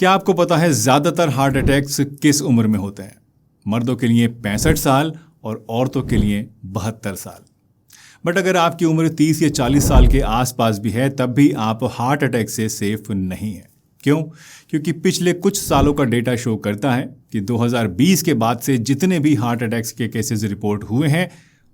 क्या आपको पता है ज़्यादातर हार्ट अटैक्स किस उम्र में होते हैं? मर्दों के लिए 65 साल और औरतों के लिए 72 साल। बट अगर आपकी उम्र 30 या 40 साल के आसपास भी है तब भी आप हार्ट अटैक से सेफ नहीं हैं। क्यों? क्योंकि पिछले कुछ सालों का डेटा शो करता है कि 2020 के बाद से जितने भी हार्ट अटैक्स के केसेस रिपोर्ट हुए हैं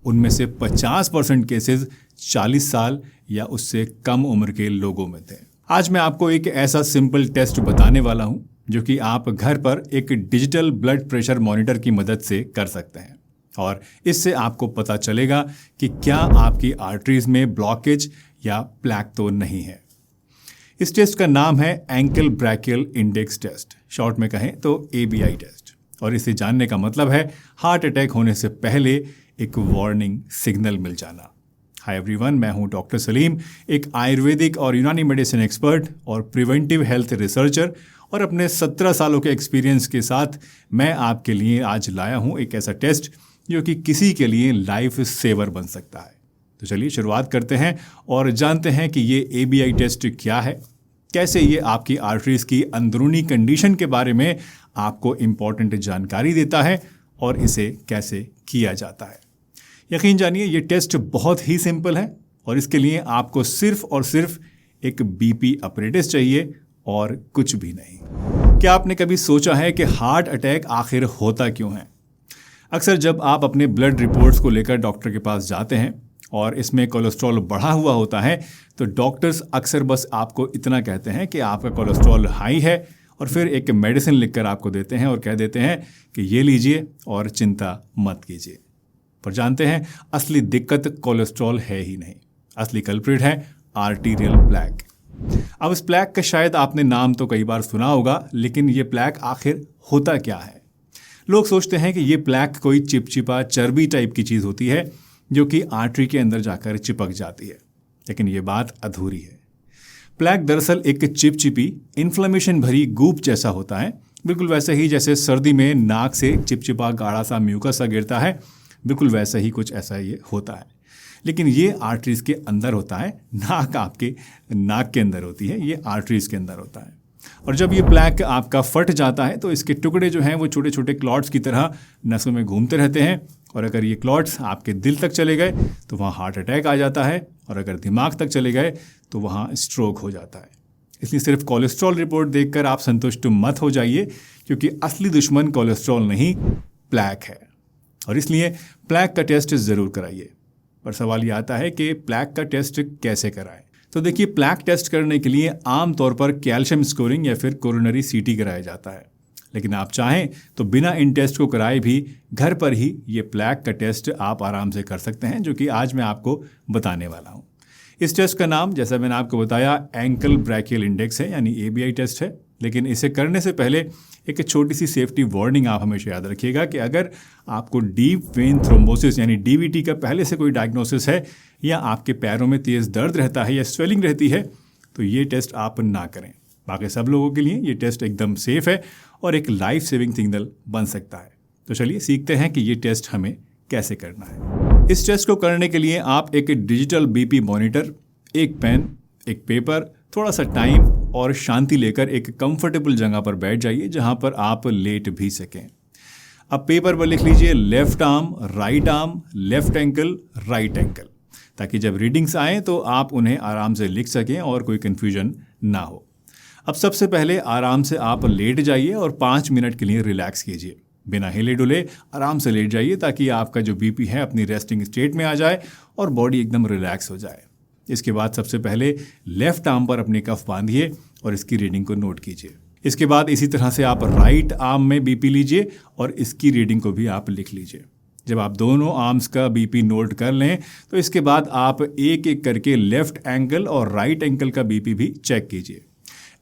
उनमें से 50% केसेस 40 साल या उससे कम उम्र के लोगों में थे। आज मैं आपको एक ऐसा सिंपल टेस्ट बताने वाला हूं जो कि आप घर पर एक डिजिटल ब्लड प्रेशर मॉनिटर की मदद से कर सकते हैं और इससे आपको पता चलेगा कि क्या आपकी आर्टरीज में ब्लॉकेज या प्लैक तो नहीं है। इस टेस्ट का नाम है ankle brachial index test, short में कहें तो ABI टेस्ट। और इसे जानने का मतलब है हार्ट अटैक होने से पहले एक वार्निंग सिग्नल मिल जाना। हाय एवरीवन, मैं हूं डॉक्टर सलीम, एक आयुर्वेदिक और यूनानी मेडिसिन एक्सपर्ट और प्रिवेंटिव हेल्थ रिसर्चर। और अपने 17 सालों के एक्सपीरियंस के साथ मैं आपके लिए आज लाया हूं एक ऐसा टेस्ट जो कि किसी के लिए लाइफ सेवर बन सकता है। तो चलिए शुरुआत करते हैं और जानते हैं कि ये ABI टेस्ट क्या है, कैसे ये आपकी आर्टरीज की अंदरूनी कंडीशन के बारे में आपको इम्पॉर्टेंट जानकारी देता है और इसे कैसे किया जाता है। यकीन जानिए ये टेस्ट बहुत ही सिंपल है और इसके लिए आपको सिर्फ और सिर्फ एक BP अपरेटस चाहिए और कुछ भी नहीं। क्या आपने कभी सोचा है कि हार्ट अटैक आखिर होता क्यों है? अक्सर जब आप अपने ब्लड रिपोर्ट्स को लेकर डॉक्टर के पास जाते हैं और इसमें कोलेस्ट्रॉल बढ़ा हुआ होता है तो डॉक्टर्स अक्सर बस आपको इतना कहते हैं कि आपका कोलेस्ट्रॉल हाई है और फिर एक मेडिसिन लिखकर आपको देते हैं और कह देते हैं कि ये लीजिए और चिंता मत कीजिए। पर जानते हैं असली दिक्कत कोलेस्ट्रॉल है ही नहीं, असली कल्प्रिट है आर्टीरियल प्लैक। अब इस प्लैक का शायद आपने नाम तो कई बार सुना होगा, लेकिन ये प्लैक आखिर होता क्या है? लोग सोचते हैं कि ये प्लैक कोई चिपचिपा चर्बी टाइप की चीज़ होती है जो कि आर्टरी के अंदर जाकर चिपक जाती है, लेकिन ये बात अधूरी है। प्लैक दरअसल एक चिपचिपी इन्फ्लेमेशन भरी गूप जैसा होता है, बिल्कुल वैसे ही जैसे सर्दी में नाक से चिपचिपा गाढ़ा सा म्यूकस सा गिरता है, बिल्कुल वैसा ही कुछ ऐसा ये होता है। लेकिन ये आर्टरीज के अंदर होता है, नाक आपके नाक के अंदर होती है, ये आर्टरीज के अंदर होता है। और जब ये प्लैक आपका फट जाता है तो इसके टुकड़े जो हैं वो छोटे छोटे क्लॉट्स की तरह नसों में घूमते रहते हैं और अगर ये क्लॉट्स आपके दिल तक चले गए तो वहाँ हार्ट अटैक आ जाता है और अगर दिमाग तक चले गए तो वहाँ स्ट्रोक हो जाता है। इसलिए सिर्फ कोलेस्ट्रॉल रिपोर्ट देखकर आप संतुष्ट मत हो जाइए, क्योंकि असली दुश्मन कोलेस्ट्रॉल नहीं प्लैक है। और इसलिए प्लैक का टेस्ट ज़रूर कराइए। पर सवाल ये आता है कि प्लैक का टेस्ट कैसे कराएं? तो देखिए, प्लैक टेस्ट करने के लिए आमतौर पर कैल्शियम स्कोरिंग या फिर कोरोनरी CT कराया जाता है, लेकिन आप चाहें तो बिना इन टेस्ट को कराए भी घर पर ही ये प्लैक का टेस्ट आप आराम से कर सकते हैं, जो कि आज मैं आपको बताने वाला हूँ। इस टेस्ट का नाम, जैसा मैंने आपको बताया, एंकल ब्रैकियल इंडेक्स है, यानी ABI टेस्ट है। लेकिन इसे करने से पहले एक छोटी सी सेफ्टी वार्निंग आप हमेशा याद रखिएगा कि अगर आपको डीप वेन थ्रोम्बोसिस यानी DVT का पहले से कोई डायग्नोसिस है या आपके पैरों में तेज़ दर्द रहता है या स्वेलिंग रहती है तो ये टेस्ट आप ना करें। बाकी सब लोगों के लिए ये टेस्ट एकदम सेफ है और एक लाइफ सेविंग सिग्नल बन सकता है। तो चलिए सीखते हैं कि ये टेस्ट हमें कैसे करना है। इस टेस्ट को करने के लिए आप एक डिजिटल BP मॉनिटर, एक पेन, एक पेपर, थोड़ा सा टाइम और शांति लेकर एक कंफर्टेबल जगह पर बैठ जाइए जहां पर आप लेट भी सकें। अब पेपर पर लिख लीजिए left arm, right arm, left ankle, right ankle, ताकि जब रीडिंग्स आएँ तो आप उन्हें आराम से लिख सकें और कोई कन्फ्यूजन ना हो। अब सबसे पहले आराम से आप लेट जाइए और 5 मिनट के लिए रिलैक्स कीजिए। बिना हिले डुले आराम से लेट जाइए ताकि आपका जो BP है अपनी रेस्टिंग स्टेट में आ जाए और बॉडी एकदम रिलैक्स हो जाए। इसके बाद सबसे पहले लेफ्ट आर्म पर अपनी कफ बांधिए और इसकी रीडिंग को नोट कीजिए। इसके बाद इसी तरह से आप राइट आर्म में BP लीजिए और इसकी रीडिंग को भी आप लिख लीजिए। जब आप दोनों आर्म्स का BP नोट कर लें तो इसके बाद आप एक एक करके लेफ्ट एंकल और राइट एंकल का BP भी चेक कीजिए।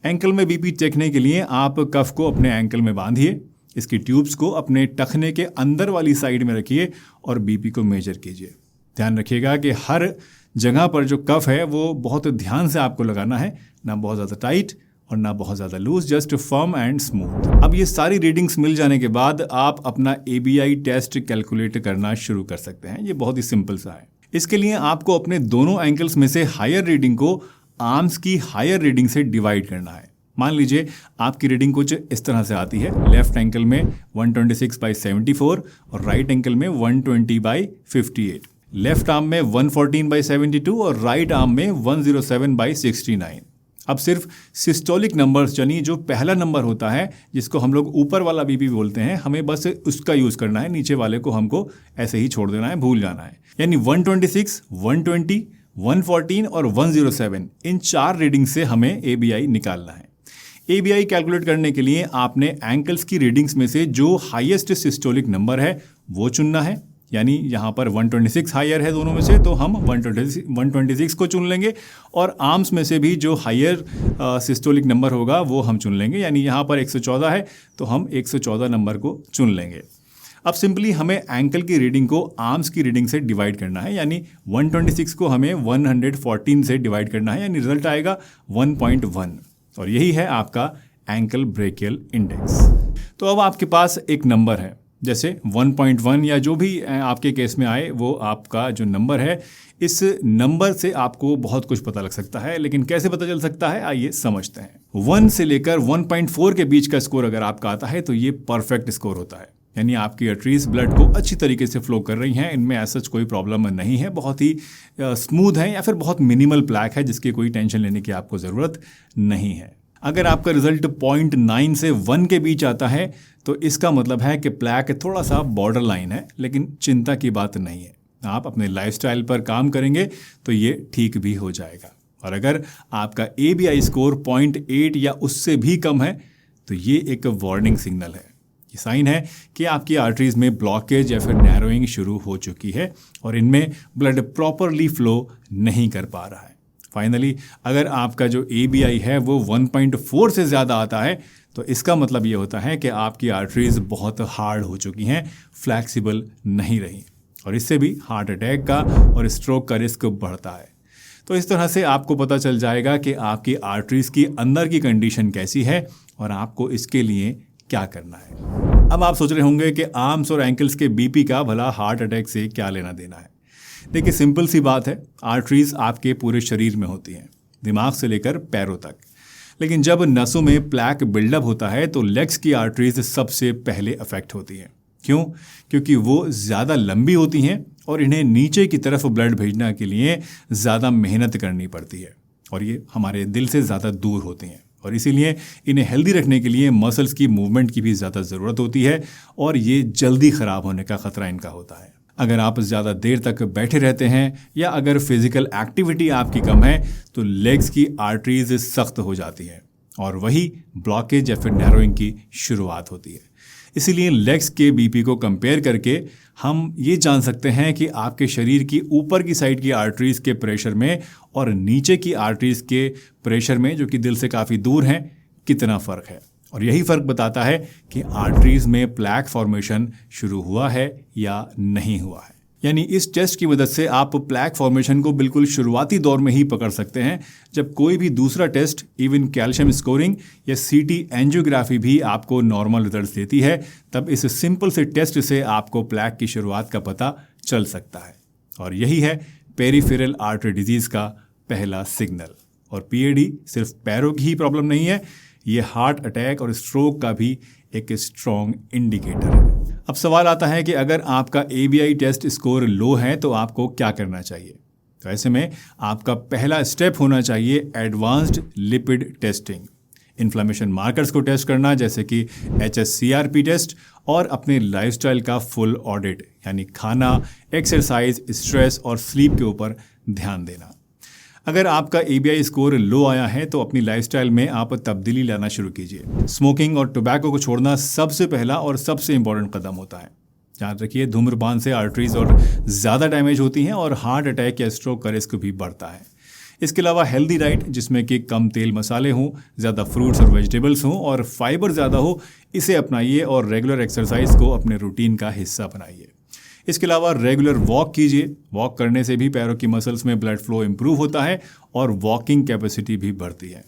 एंकल में BP चेकने के लिए आप कफ को अपने एंकल में बांधिए, इसकी ट्यूब्स को अपने टखने के अंदर वाली साइड में रखिए और BP को मेजर कीजिए। ध्यान रखिएगा कि हर जगह पर जो कफ है वो बहुत ध्यान से आपको लगाना है, ना बहुत ज़्यादा टाइट और ना बहुत ज़्यादा loose, just firm and smooth. अब ये सारी रीडिंग्स मिल जाने के बाद आप अपना ABI टेस्ट कैलकुलेट करना शुरू कर सकते हैं। ये बहुत ही सिंपल सा है। इसके लिए आपको अपने दोनों एंकल्स में से हायर रीडिंग को आर्म्स की हायर रीडिंग से डिवाइड करना है। मान लीजिए आपकी रीडिंग कुछ इस तरह से आती है, लेफ्ट एंकल में 126/74 और राइट एंकल में 120/58, लेफ्ट आर्म में 114/72 और राइट आर्म में 107/69। अब सिर्फ सिस्टोलिक नंबर्स यानी जो पहला नंबर होता है जिसको हम लोग ऊपर वाला बीपी बोलते हैं, हमें बस उसका यूज़ करना है, नीचे वाले को हमको ऐसे ही छोड़ देना है, भूल जाना है। यानी 126, 120, 114 और 107 इन 4 रीडिंग से हमें ABI निकालना है। ABI कैलकुलेट करने के लिए आपने एंकल्स की रीडिंग्स में से जो हाईएस्ट सिस्टोलिक नंबर है वो चुनना है। यानी यहाँ पर 126 हायर है दोनों में से, तो हम 126 को चुन लेंगे, और आर्म्स में से भी जो हायर सिस्टोलिक नंबर होगा वो हम चुन लेंगे। यानी यहाँ पर 114 है तो हम 114 नंबर को चुन लेंगे। अब सिंपली हमें एंकल की रीडिंग को आर्म्स की रीडिंग से डिवाइड करना है, यानी 126 को हमें 114 से डिवाइड करना है, यानी रिजल्ट आएगा 1.1, और यही है आपका एंकल ब्रेकियल इंडेक्स। तो अब आपके पास एक नंबर है, जैसे 1.1 या जो भी आपके केस में आए वो आपका जो नंबर है, इस नंबर से आपको बहुत कुछ पता लग सकता है। लेकिन कैसे पता चल सकता है, आइए समझते हैं। 1 से लेकर 1.4 के बीच का स्कोर अगर आपका आता है तो ये परफेक्ट स्कोर होता है, यानी आपकी आर्टरीज ब्लड को अच्छी तरीके से फ्लो कर रही हैं, इनमें ऐसा कोई प्रॉब्लम नहीं है, बहुत ही स्मूथ है या फिर बहुत मिनिमल प्लैक है जिसकी कोई टेंशन लेने की आपको ज़रूरत नहीं है। अगर आपका रिजल्ट 0.9 से 1 के बीच आता है तो इसका मतलब है कि प्लैक थोड़ा सा बॉर्डर लाइन है, लेकिन चिंता की बात नहीं है। आप अपने लाइफस्टाइल पर काम करेंगे तो ये ठीक भी हो जाएगा। और अगर आपका ABI स्कोर 0.8 या उससे भी कम है तो ये एक वार्निंग सिग्नल है, ये साइन है कि आपकी आर्टरीज में ब्लॉकेज या फिर नैरोइंग शुरू हो चुकी है और इनमें ब्लड प्रॉपरली फ्लो नहीं कर पा रहा है। फाइनली अगर आपका जो ABI है वो 1.4 से ज़्यादा आता है तो इसका मतलब ये होता है कि आपकी आर्टरीज बहुत हार्ड हो चुकी हैं, फ्लैक्सिबल नहीं रही, और इससे भी हार्ट अटैक का और स्ट्रोक का रिस्क बढ़ता है। तो इस तरह से आपको पता चल जाएगा कि आपकी आर्टरीज की अंदर की कंडीशन कैसी है और आपको इसके लिए क्या करना है। अब आप सोच रहे होंगे कि आर्म्स और एंकल्स के BP का भला हार्ट अटैक से क्या लेना देना है। देखिए सिंपल सी बात है, आर्टरीज आपके पूरे शरीर में होती हैं, दिमाग से लेकर पैरों तक। लेकिन जब नसों में प्लैक बिल्डअप होता है तो लेग्स की आर्टरीज सबसे पहले अफेक्ट होती हैं। क्यों? क्योंकि वो ज़्यादा लंबी होती हैं और इन्हें नीचे की तरफ ब्लड भेजना के लिए ज़्यादा मेहनत करनी पड़ती है, और ये हमारे दिल से ज़्यादा दूर होती हैं, और इसीलिए इन्हें हेल्दी रखने के लिए मसल्स की मूवमेंट की भी ज़्यादा ज़रूरत होती है, और ये जल्दी ख़राब होने का ख़तरा इनका होता है। अगर आप ज़्यादा देर तक बैठे रहते हैं या अगर फिजिकल एक्टिविटी आपकी कम है तो लेग्स की आर्टरीज सख्त हो जाती हैं और वही ब्लॉकेज या फिर नैरोइंग की शुरुआत होती है। इसीलिए लेग्स के BP को कंपेयर करके हम ये जान सकते हैं कि आपके शरीर की ऊपर की साइड की आर्टरीज के प्रेशर में और नीचे की आर्टरीज के प्रेशर में, जो कि दिल से काफ़ी दूर हैं, कितना फ़र्क है। और यही फ़र्क बताता है कि आर्टरीज में प्लैक फॉर्मेशन शुरू हुआ है या नहीं हुआ है। यानी इस टेस्ट की मदद से आप प्लैक फॉर्मेशन को बिल्कुल शुरुआती दौर में ही पकड़ सकते हैं, जब कोई भी दूसरा टेस्ट, इवन कैल्शियम स्कोरिंग या CT एंजियोग्राफी भी आपको नॉर्मल रिजल्ट देती है, तब इस सिंपल से टेस्ट से आपको प्लैक की शुरुआत का पता चल सकता है। और यही है पेरिफेरल आर्टरी डिजीज़ का पहला सिग्नल। और PAD सिर्फ पैरों की ही प्रॉब्लम नहीं है, ये हार्ट अटैक और स्ट्रोक का भी एक स्ट्रॉन्ग इंडिकेटर है। अब सवाल आता है कि अगर आपका ABI टेस्ट स्कोर लो है तो आपको क्या करना चाहिए। तो ऐसे में आपका पहला स्टेप होना चाहिए advanced lipid testing, inflammation markers को टेस्ट करना जैसे कि HSCRP टेस्ट, और अपने लाइफस्टाइल का फुल ऑडिट, यानी खाना, एक्सरसाइज, स्ट्रेस और स्लीप के ऊपर ध्यान देना। अगर आपका ABI स्कोर लो आया है तो अपनी लाइफस्टाइल में आप तब्दीली लाना शुरू कीजिए। स्मोकिंग और टोबैको को छोड़ना सबसे पहला और सबसे इम्पोर्टेंट कदम होता है। याद रखिए, धूम्रपान से आर्टरीज और ज़्यादा डैमेज होती हैं और हार्ट अटैक या स्ट्रोक का रिस्क भी बढ़ता है। इसके अलावा हेल्दी डाइट, जिसमें कि कम तेल मसाले हों, ज़्यादा फ्रूट्स और वेजिटेबल्स हों और फाइबर ज़्यादा हो, इसे अपनाइए और रेगुलर एक्सरसाइज को अपने रूटीन का हिस्सा बनाइए। इसके अलावा रेगुलर वॉक कीजिए। वॉक करने से भी पैरों की मसल्स में ब्लड फ्लो इंप्रूव होता है और वॉकिंग कैपेसिटी भी बढ़ती है।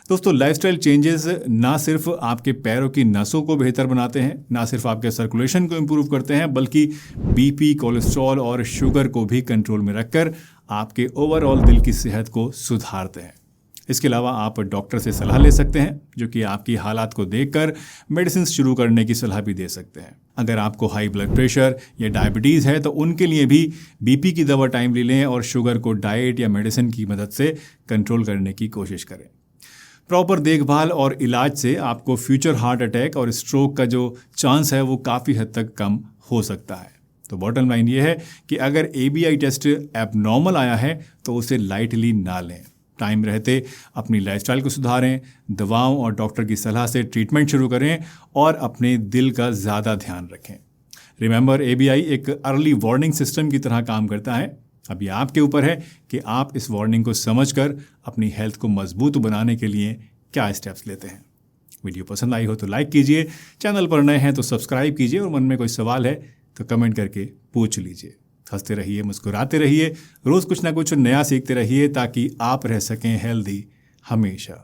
दोस्तों, लाइफस्टाइल चेंजेस ना सिर्फ आपके पैरों की नसों को बेहतर बनाते हैं, ना सिर्फ आपके सर्कुलेशन को इंप्रूव करते हैं, बल्कि BP, कोलेस्ट्रॉल और शुगर को भी कंट्रोल में रखकर आपके ओवरऑल दिल की सेहत को सुधारते हैं। इसके अलावा आप डॉक्टर से सलाह ले सकते हैं, जो कि आपकी हालात को देखकर मेडिसिन शुरू करने की सलाह भी दे सकते हैं। अगर आपको हाई ब्लड प्रेशर या डायबिटीज़ है तो उनके लिए भी बीपी की दवा टाइमली लें और शुगर को डाइट या मेडिसिन की मदद से कंट्रोल करने की कोशिश करें। प्रॉपर देखभाल और इलाज से आपको फ्यूचर हार्ट अटैक और स्ट्रोक का जो चांस है वो काफ़ी हद तक कम हो सकता है। तो बॉटम लाइन ये है कि अगर ABI टेस्ट एबनॉर्मल आया है तो उसे लाइटली ना लें। टाइम रहते अपनी लाइफस्टाइल को सुधारें, दवाओं और डॉक्टर की सलाह से ट्रीटमेंट शुरू करें और अपने दिल का ज़्यादा ध्यान रखें। रिमेंबर, ABI एक अर्ली वार्निंग सिस्टम की तरह काम करता है। अब ये आपके ऊपर है कि आप इस वार्निंग को समझकर अपनी हेल्थ को मजबूत बनाने के लिए क्या स्टेप्स लेते हैं। वीडियो पसंद आई हो तो लाइक कीजिए, चैनल पर नए हैं तो सब्सक्राइब कीजिए और मन में कोई सवाल है तो कमेंट करके पूछ लीजिए। हंसते रहिए, मुस्कुराते रहिए, रोज़ कुछ ना कुछ नया सीखते रहिए ताकि आप रह सकें हेल्दी हमेशा।